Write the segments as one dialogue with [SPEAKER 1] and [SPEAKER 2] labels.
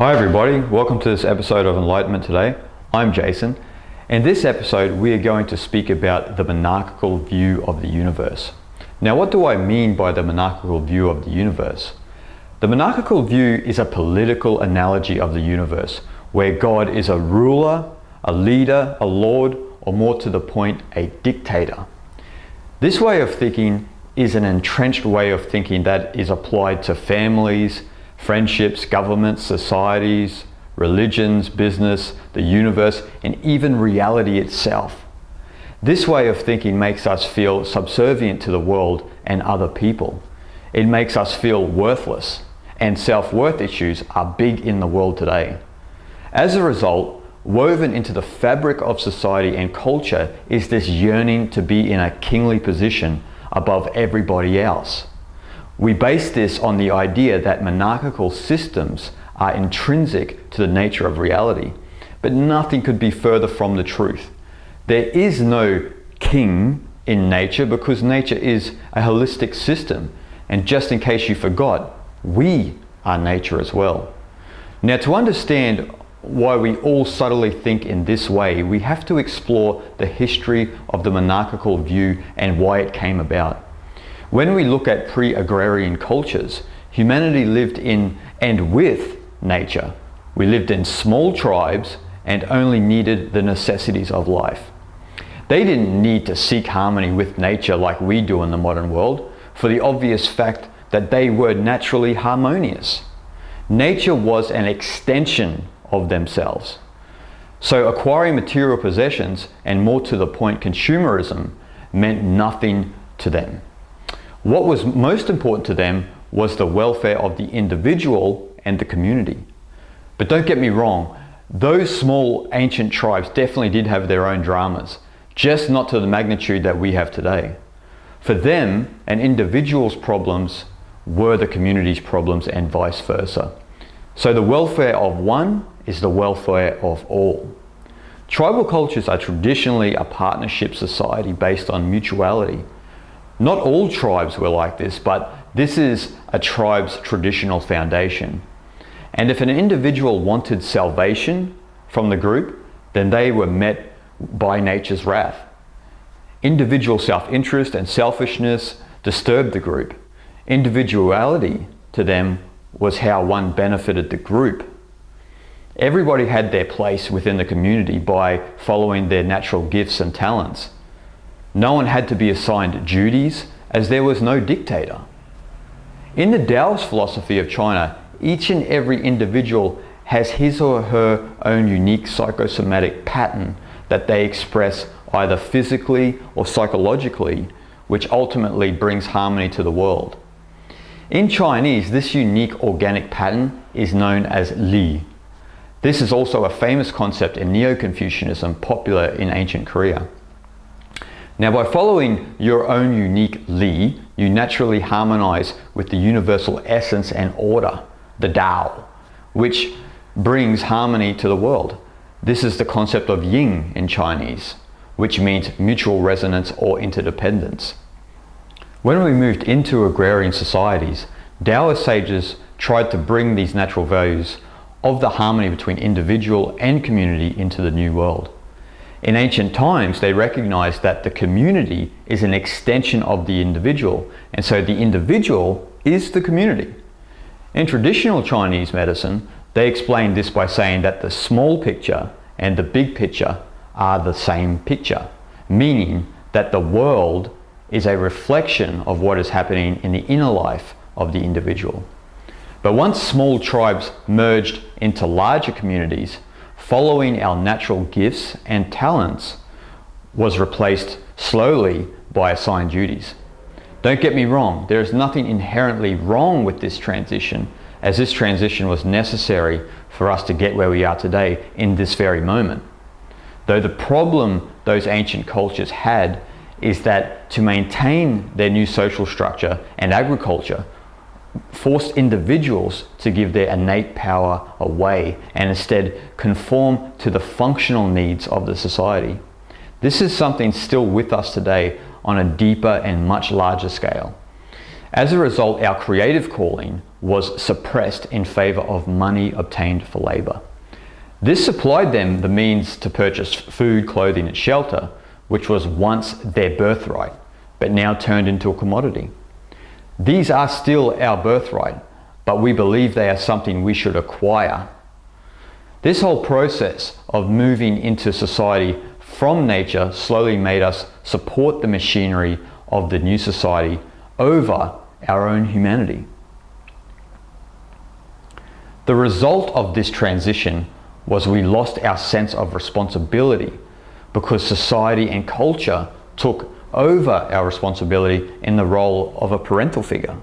[SPEAKER 1] Hi everybody, welcome to this episode of Enlightenment Today. I'm Jason. In this episode we are going to speak about the monarchical view of the universe. Now what do I mean by the monarchical view of the universe? The monarchical view is a political analogy of the universe where God is a ruler, a leader, a lord, or more to the point, a dictator. This way of thinking is an entrenched way of thinking that is applied to families, friendships, governments, societies, religions, business, the universe, and even reality itself. This way of thinking makes us feel subservient to the world and other people. It makes us feel worthless, and self-worth issues are big in the world today. As a result, woven into the fabric of society and culture is this yearning to be in a kingly position above everybody else. We base this on the idea that monarchical systems are intrinsic to the nature of reality, but nothing could be further from the truth. There is no king in nature because nature is a holistic system, and just in case you forgot, we are nature as well. Now, to understand why we all subtly think in this way, we have to explore the history of the monarchical view and why it came about. When we look at pre-agrarian cultures, humanity lived in and with nature. We lived in small tribes and only needed the necessities of life. They didn't need to seek harmony with nature like we do in the modern world, for the obvious fact that they were naturally harmonious. Nature was an extension of themselves. So acquiring material possessions, and more to the point consumerism, meant nothing to them. What was most important to them was the welfare of the individual and the community. But don't get me wrong, those small ancient tribes definitely did have their own dramas, just not to the magnitude that we have today. For them, an individual's problems were the community's problems and vice versa. So the welfare of one is the welfare of all. Tribal cultures are traditionally a partnership society based on mutuality. Not all tribes were like this, but this is a tribe's traditional foundation. And if an individual wanted salvation from the group, then they were met by nature's wrath. Individual self-interest and selfishness disturbed the group. Individuality to them was how one benefited the group. Everybody had their place within the community by following their natural gifts and talents. No one had to be assigned duties, as there was no dictator. In the Taoist philosophy of China, each and every individual has his or her own unique psychosomatic pattern that they express either physically or psychologically, which ultimately brings harmony to the world. In Chinese, this unique organic pattern is known as Li. This is also a famous concept in Neo-Confucianism, popular in ancient Korea. Now, by following your own unique Li, you naturally harmonize with the universal essence and order, the Tao, which brings harmony to the world. This is the concept of Yin in Chinese, which means mutual resonance or interdependence. When we moved into agrarian societies, Taoist sages tried to bring these natural values of the harmony between individual and community into the new world. In ancient times, they recognized that the community is an extension of the individual, and so the individual is the community. In traditional Chinese medicine, they explained this by saying that the small picture and the big picture are the same picture, meaning that the world is a reflection of what is happening in the inner life of the individual. But once small tribes merged into larger communities, following our natural gifts and talents was replaced slowly by assigned duties. Don't get me wrong, there is nothing inherently wrong with this transition, as this transition was necessary for us to get where we are today in this very moment. Though the problem those ancient cultures had is that to maintain their new social structure and agriculture forced individuals to give their innate power away and instead conform to the functional needs of the society. This is something still with us today on a deeper and much larger scale. As a result, our creative calling was suppressed in favor of money obtained for labor. This supplied them the means to purchase food, clothing, and shelter, which was once their birthright, but now turned into a commodity. These are still our birthright, but we believe they are something we should acquire. This whole process of moving into society from nature slowly made us support the machinery of the new society over our own humanity. The result of this transition was we lost our sense of responsibility because society and culture took over our responsibility in the role of a parental figure.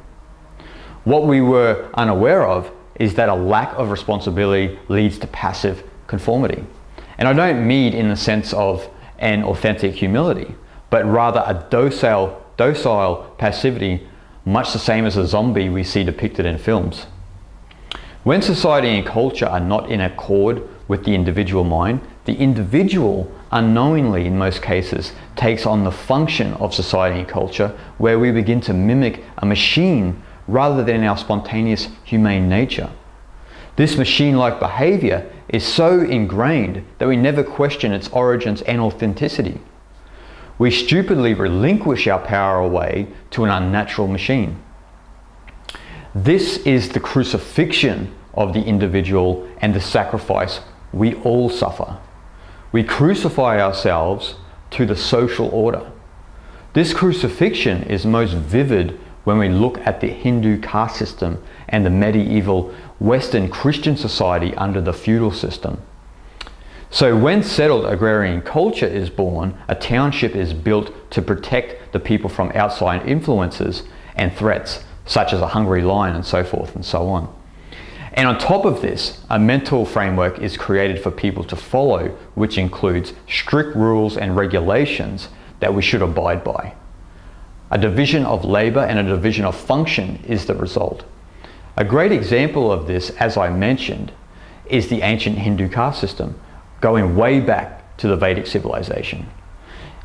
[SPEAKER 1] What we were unaware of is that a lack of responsibility leads to passive conformity. And I don't mean in the sense of an authentic humility, but rather a docile passivity, much the same as a zombie we see depicted in films. When society and culture are not in accord with the individual mind, the individual unknowingly, in most cases, takes on the function of society and culture, where we begin to mimic a machine rather than our spontaneous humane nature. This machine-like behavior is so ingrained that we never question its origins and authenticity. We stupidly relinquish our power away to an unnatural machine. This is the crucifixion of the individual and the sacrifice we all suffer. We crucify ourselves to the social order. This crucifixion is most vivid when we look at the Hindu caste system and the medieval Western Christian society under the feudal system. So when settled agrarian culture is born, a township is built to protect the people from outside influences and threats, such as a hungry lion and so forth and so on. And on top of this, a mental framework is created for people to follow, which includes strict rules and regulations that we should abide by. A division of labor and a division of function is the result. A great example of this, as I mentioned, is the ancient Hindu caste system, going way back to the Vedic civilization.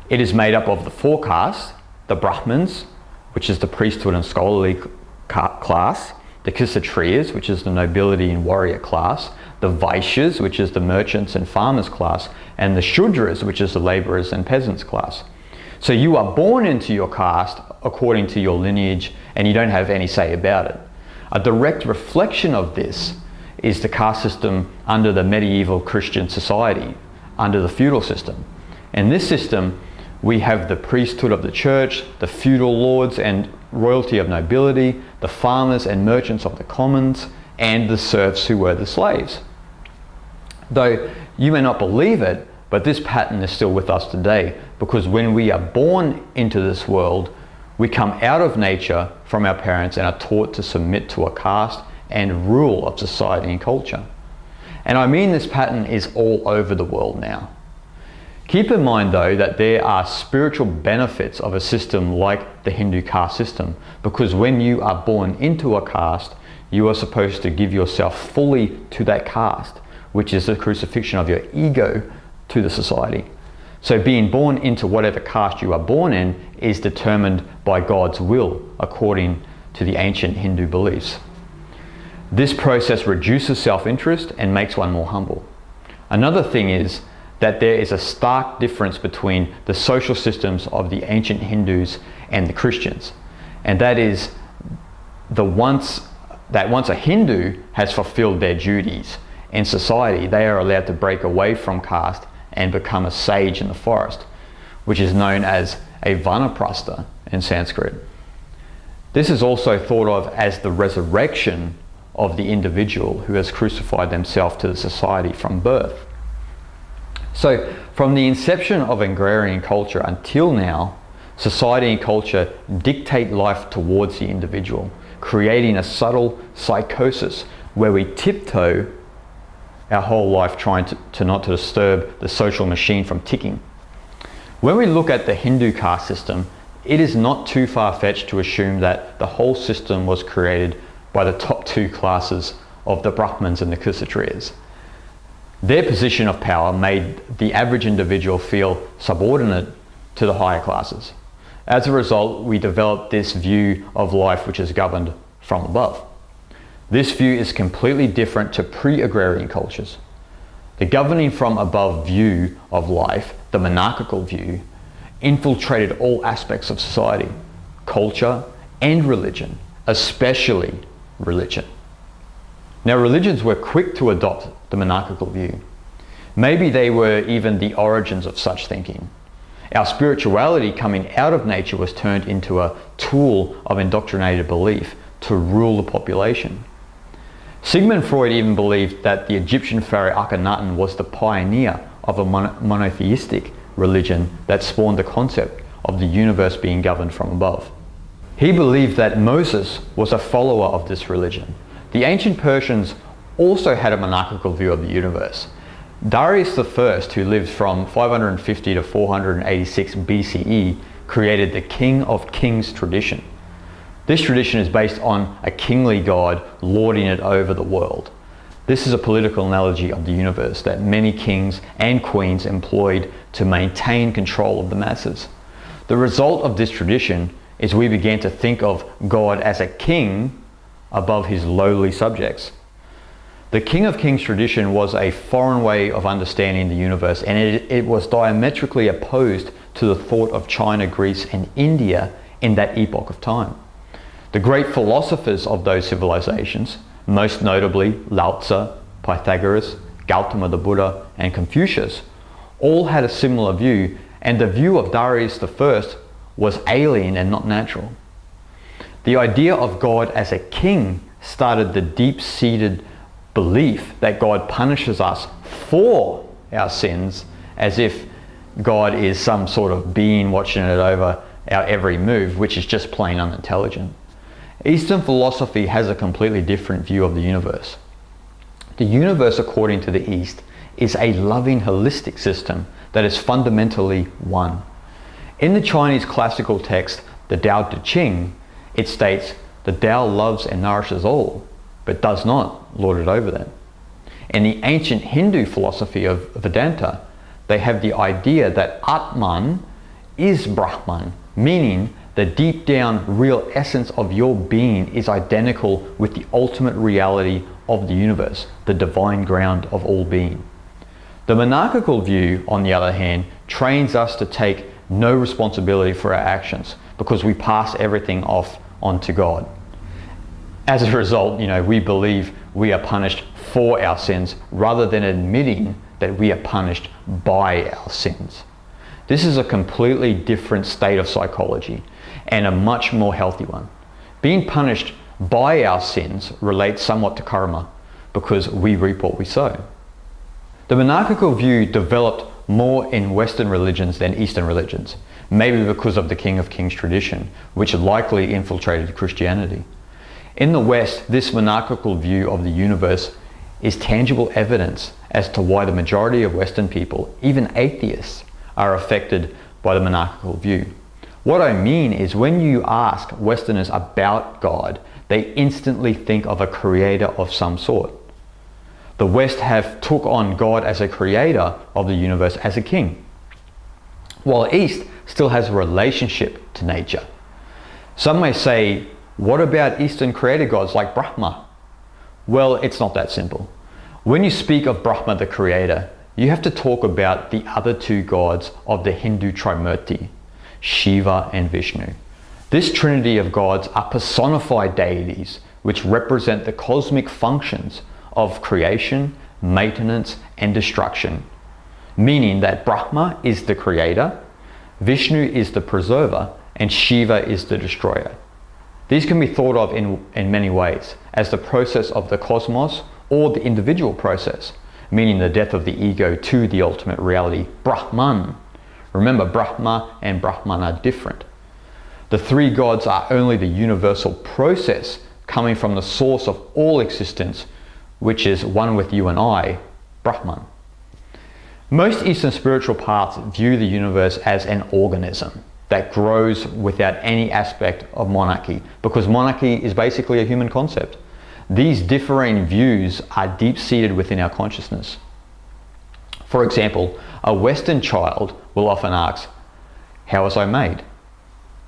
[SPEAKER 1] It is made up of the four castes: the Brahmins, which is the priesthood and scholarly class; the Kshatriyas, which is the nobility and warrior class; the Vaishyas, which is the merchants and farmers class; and the Shudras, which is the laborers and peasants class. So you are born into your caste according to your lineage, and you don't have any say about it. A direct reflection of this is the caste system under the medieval Christian society, under the feudal system. In this system, we have the priesthood of the church, the feudal lords and royalty of nobility, the farmers and merchants of the commons, and the serfs who were the slaves. Though you may not believe it, but this pattern is still with us today, because when we are born into this world, we come out of nature from our parents and are taught to submit to a caste and rule of society and culture. And I mean this pattern is all over the world now. Keep in mind though that there are spiritual benefits of a system like the Hindu caste system, because when you are born into a caste, you are supposed to give yourself fully to that caste, which is the crucifixion of your ego to the society. So being born into whatever caste you are born in is determined by God's will, according to the ancient Hindu beliefs. This process reduces self-interest and makes one more humble. Another thing is that there is a stark difference between the social systems of the ancient Hindus and the Christians. And that is once a Hindu has fulfilled their duties in society, they are allowed to break away from caste and become a sage in the forest, which is known as a vanaprastha in Sanskrit. This is also thought of as the resurrection of the individual who has crucified themselves to the society from birth. So from the inception of agrarian culture until now, society and culture dictate life towards the individual, creating a subtle psychosis where we tiptoe our whole life trying to not to disturb the social machine from ticking. When we look at the Hindu caste system, it is not too far-fetched to assume that the whole system was created by the top two classes of the Brahmins and the Kshatriyas. Their position of power made the average individual feel subordinate to the higher classes. As a result, we developed this view of life which is governed from above. This view is completely different to pre-agrarian cultures. The governing from above view of life, the monarchical view, infiltrated all aspects of society, culture, and religion, especially religion. Now, religions were quick to adopt the monarchical view. Maybe they were even the origins of such thinking. Our spirituality coming out of nature was turned into a tool of indoctrinated belief to rule the population. Sigmund Freud even believed that the Egyptian pharaoh Akhenaten was the pioneer of a monotheistic religion that spawned the concept of the universe being governed from above. He believed that Moses was a follower of this religion. The ancient Persians also had a monarchical view of the universe. Darius I, who lived from 550 to 486 BCE, created the King of Kings tradition. This tradition is based on a kingly god lording it over the world. This is a political analogy of the universe that many kings and queens employed to maintain control of the masses. The result of this tradition is we began to think of God as a king above his lowly subjects. The King of Kings tradition was a foreign way of understanding the universe, and it was diametrically opposed to the thought of China, Greece, and India in that epoch of time. The great philosophers of those civilizations, most notably Lao Tzu, Pythagoras, Gautama the Buddha, and Confucius, all had a similar view, and the view of Darius I was alien and not natural. The idea of God as a king started the deep-seated belief that God punishes us for our sins, as if God is some sort of being watching it over our every move, which is just plain unintelligent. Eastern philosophy has a completely different view of the universe. The universe, according to the East, is a loving holistic system that is fundamentally one. In the Chinese classical text, the Tao Te Ching, it states, "The Tao loves and nourishes all, but does not lord it over them." In the ancient Hindu philosophy of Vedanta, they have the idea that Atman is Brahman, meaning the deep down real essence of your being is identical with the ultimate reality of the universe, the divine ground of all being. The monarchical view, on the other hand, trains us to take no responsibility for our actions because we pass everything off onto God. As a result, we believe we are punished for our sins rather than admitting that we are punished by our sins. This is a completely different state of psychology and a much more healthy one. Being punished by our sins relates somewhat to karma because we reap what we sow. The monarchical view developed more in Western religions than Eastern religions, maybe because of the King of Kings tradition, which likely infiltrated Christianity. In the West, this monarchical view of the universe is tangible evidence as to why the majority of Western people, even atheists, are affected by the monarchical view. What I mean is when you ask Westerners about God, they instantly think of a creator of some sort. The West have took on God as a creator of the universe as a king, while East still has a relationship to nature. Some may say, what about Eastern creator gods like Brahma? Well, it's not that simple. When you speak of Brahma the creator, you have to talk about the other two gods of the Hindu Trimurti, Shiva and Vishnu. This trinity of gods are personified deities which represent the cosmic functions of creation, maintenance, and destruction, meaning that Brahma is the creator, Vishnu is the preserver, and Shiva is the destroyer. These can be thought of in many ways, as the process of the cosmos or the individual process, meaning the death of the ego to the ultimate reality, Brahman. Remember, Brahma and Brahman are different. The three gods are only the universal process coming from the source of all existence, which is one with you and I, Brahman. Most Eastern spiritual paths view the universe as an organism that grows without any aspect of monarchy, because monarchy is basically a human concept. These differing views are deep-seated within our consciousness. For example, a Western child will often ask, "How was I made?"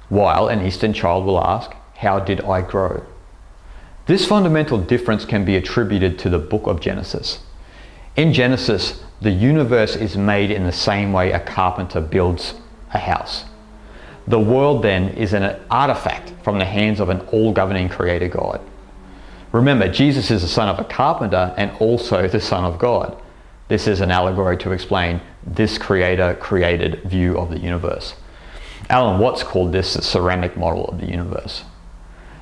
[SPEAKER 1] while an Eastern child will ask, how did I grow? This fundamental difference can be attributed to the book of Genesis. In Genesis, the universe is made in the same way a carpenter builds a house. The world then is an artifact from the hands of an all-governing creator God. Remember, Jesus is the son of a carpenter and also the son of God. This is an allegory to explain this creator-created view of the universe. Alan Watts called this the ceramic model of the universe.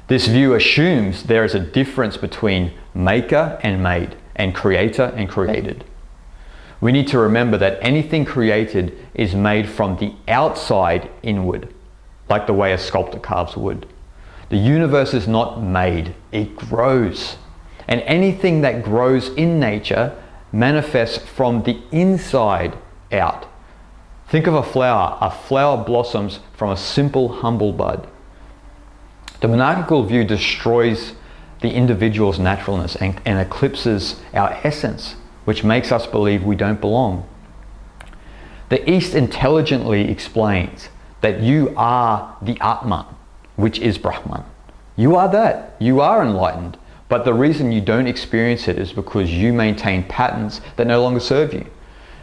[SPEAKER 1] This view assumes there is a difference between maker and made, and creator and created. We need to remember that anything created is made from the outside inward, like the way a sculptor carves wood. The universe is not made, it grows. And anything that grows in nature manifests from the inside out. Think of a flower. A flower blossoms from a simple, humble bud. The monarchical view destroys the individual's naturalness and eclipses our essence, which makes us believe we don't belong. The East intelligently explains that you are the Atman, which is Brahman. You are that. You are enlightened. But the reason you don't experience it is because you maintain patterns that no longer serve you.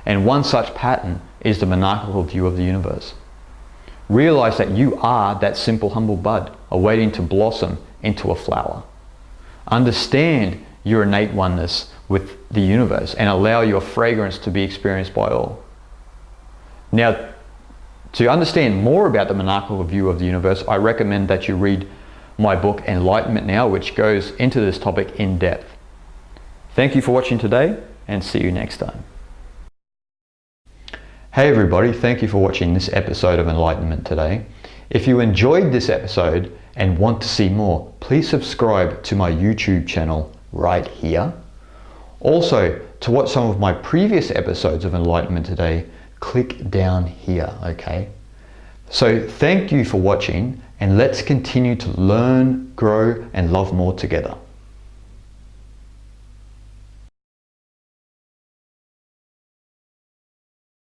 [SPEAKER 1] And one such pattern is the monarchical view of the universe. Realize that you are that simple, humble bud awaiting to blossom into a flower. Understand your innate oneness with the universe and allow your fragrance to be experienced by all. Now, to understand more about the monarchical view of the universe, I recommend that you read my book Enlightenment Now, which goes into this topic in depth. Thank you for watching today, and see you next time. Hey everybody, thank you for watching this episode of Enlightenment Today. If you enjoyed this episode and want to see more, please subscribe to my YouTube channel right here. Also, to watch some of my previous episodes of Enlightenment Today, click down here, okay? So thank you for watching, and let's continue to learn, grow, and love more together.